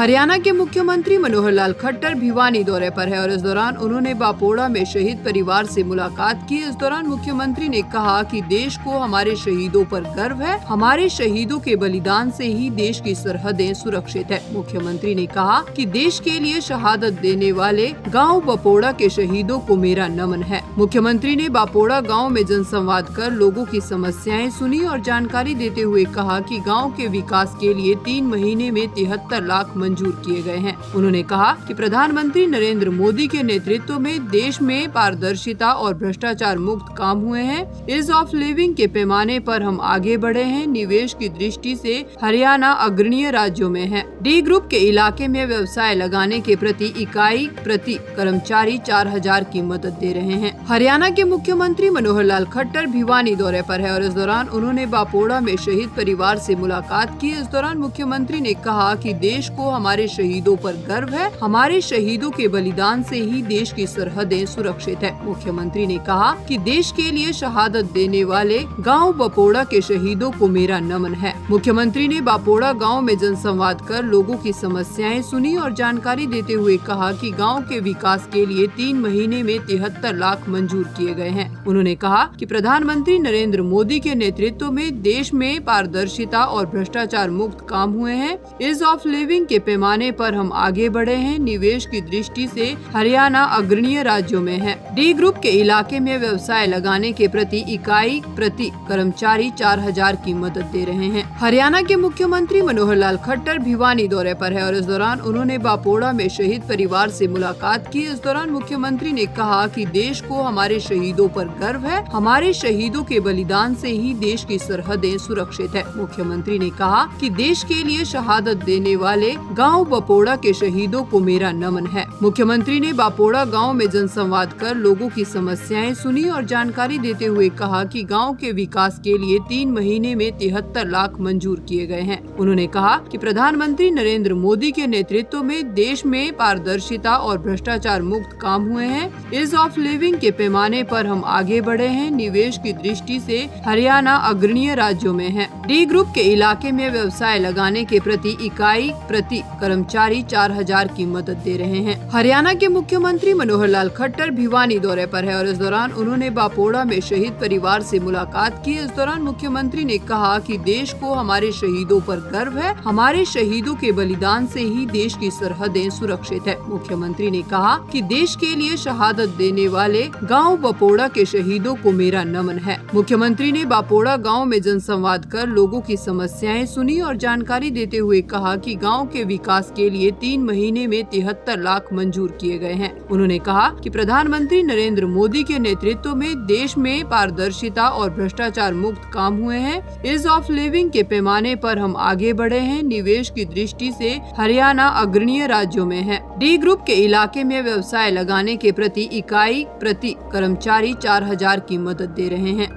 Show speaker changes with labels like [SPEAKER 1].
[SPEAKER 1] हरियाणा के मुख्यमंत्री मनोहर लाल खट्टर भिवानी दौरे पर है और इस दौरान उन्होंने बापोड़ा में शहीद परिवार से मुलाकात की। इस दौरान मुख्यमंत्री ने कहा कि देश को हमारे शहीदों पर गर्व है। हमारे शहीदों के बलिदान से ही देश की सरहदें सुरक्षित है। मुख्यमंत्री ने कहा कि देश के लिए शहादत देने वाले गाँव बापोड़ा के शहीदों को मेरा नमन है। मुख्यमंत्री ने बापोड़ा गाँव में जनसंवाद कर लोगों की समस्याएं सुनी और जानकारी देते हुए कहा कि गाँव के विकास के लिए 3 महीने में 73 लाख मंजूर किए गए हैं। उन्होंने कहा कि प्रधानमंत्री नरेंद्र मोदी के नेतृत्व में देश में पारदर्शिता और भ्रष्टाचार मुक्त काम हुए हैं। ईज ऑफ लिविंग के पैमाने पर हम आगे बढ़े हैं। निवेश की दृष्टि से हरियाणा अग्रणीय राज्यों में है। डी ग्रुप के इलाके में व्यवसाय लगाने के प्रति इकाई प्रति कर्मचारी 4000 की मदद दे रहे हैं। हरियाणा के मुख्यमंत्री मनोहर लाल खट्टर भिवानी दौरे पर है और इस दौरान उन्होंने बापोड़ा में शहीद परिवार से मुलाकात की। इस दौरान मुख्यमंत्री ने कहा कि देश को हमारे शहीदों पर गर्व है। हमारे शहीदों के बलिदान से ही देश की सरहदें सुरक्षित है। मुख्यमंत्री ने कहा कि देश के लिए शहादत देने वाले गांव बापोड़ा के शहीदों को मेरा नमन है। मुख्यमंत्री ने बापोड़ा गांव में जनसंवाद कर लोगों की समस्याएं सुनी और जानकारी देते हुए कहा कि गांव के विकास के लिए 3 महीने में 73 लाख मंजूर किए गए हैं। उन्होंने कहा कि प्रधानमंत्री नरेंद्र मोदी के नेतृत्व में देश में पारदर्शिता और भ्रष्टाचार मुक्त काम हुए हैं। ईज ऑफ लिविंग के पैमाने पर हम आगे बढ़े हैं। निवेश की दृष्टि से हरियाणा अग्रणीय राज्यों में है। डी ग्रुप के इलाके में व्यवसाय लगाने के प्रति इकाई प्रति कर्मचारी 4000 की मदद दे रहे हैं। हरियाणा के मुख्यमंत्री मनोहर लाल खट्टर भिवानी दौरे पर है और इस दौरान उन्होंने बापोड़ा में शहीद परिवार से मुलाकात की। इस दौरान मुख्यमंत्री ने कहा कि देश को हमारे शहीदों पर गर्व है। हमारे शहीदों के बलिदान से ही देश की सरहदें सुरक्षित है। मुख्यमंत्री ने कहा कि देश के लिए शहादत देने वाले गांव बापोड़ा के शहीदों को मेरा नमन है। मुख्यमंत्री ने बापोड़ा गांव में जनसंवाद कर लोगों की समस्याएं सुनी और जानकारी देते हुए कहा कि गांव के विकास के लिए 3 महीने में 73 लाख मंजूर किए गए हैं। उन्होंने कहा कि प्रधानमंत्री नरेंद्र मोदी के नेतृत्व में देश में पारदर्शिता और भ्रष्टाचार मुक्त काम हुए हैं। ईज ऑफ लिविंग के पैमाने पर हम आगे बढ़े हैं। निवेश की दृष्टि से हरियाणा अग्रणीय राज्यों में है। डी ग्रुप के इलाके में व्यवसाय लगाने के प्रति इकाई प्रति कर्मचारी 4000 की मदद दे रहे हैं। हरियाणा के मुख्यमंत्री मनोहर लाल खट्टर भिवानी दौरे पर है और इस दौरान उन्होंने बापोड़ा में शहीद परिवार से मुलाकात की। इस दौरान मुख्यमंत्री ने कहा कि देश को हमारे शहीदों पर गर्व है। हमारे शहीदों के बलिदान से ही देश की सरहदें सुरक्षित है। मुख्यमंत्री ने कहा कि देश के लिए शहादत देने वाले गाँव बापोड़ा के शहीदों को मेरा नमन है। मुख्यमंत्री ने बापोड़ा गाँव में जनसंवाद कर लोगों की समस्याएं सुनी और जानकारी देते हुए कहा कि गाँव के विकास के लिए 3 महीने में 73 लाख मंजूर किए गए हैं। उन्होंने कहा कि प्रधानमंत्री नरेंद्र मोदी के नेतृत्व में देश में पारदर्शिता और भ्रष्टाचार मुक्त काम हुए हैं। ईज ऑफ लिविंग के पैमाने पर हम आगे बढ़े हैं। निवेश की दृष्टि से हरियाणा अग्रणीय राज्यों में है। डी ग्रुप के इलाके में व्यवसाय लगाने के प्रति इकाई प्रति कर्मचारी 4000 की मदद दे रहे हैं।